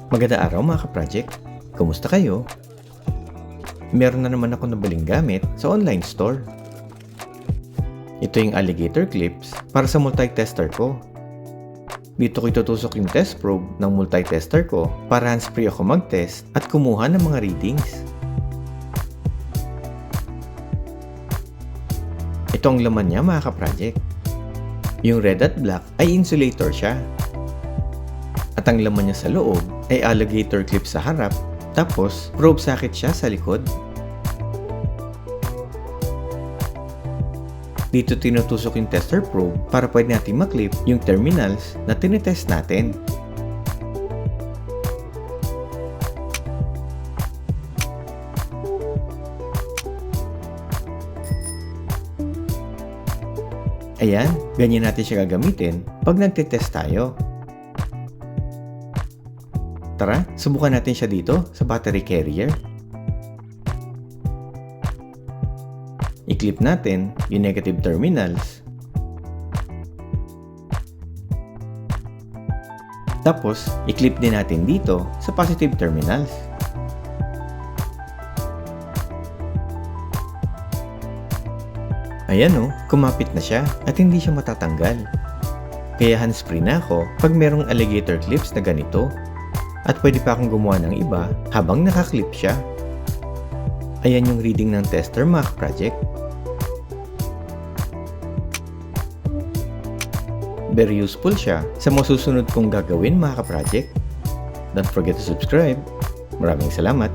Magandang araw mga ka-project. Kumusta kayo? Meron na naman ako nabaling gamit sa online store. Ito yung alligator clips para sa multi-tester ko. Dito ko itutusok yung test probe ng multi-tester ko para hands-free ako mag-test at kumuha ng mga readings. Ito ang laman niya mga ka-project. Yung red at black ay insulator siya. At ang laman niya sa loob ay alligator clip sa harap, tapos probe socket siya sa likod. Dito tinutusok yung tester probe para pwede natin maklip yung terminals na tinitest natin. Ayan, ganyan natin siya gagamitin pag nagtitest tayo. Tara, subukan natin siya dito sa battery carrier. I-clip natin yung negative terminals. Tapos, i-clip din natin dito sa positive terminals. Ayan o, kumapit na siya at hindi siya matatanggal. Kaya hands-free na ako pag merong alligator clips na ganito. At pwede pa akong gumawa ng iba habang nakaklip siya. Ayan yung reading ng tester mga project. Very useful siya sa mga susunod kong gagawin mga project. Don't forget to subscribe. Maraming salamat.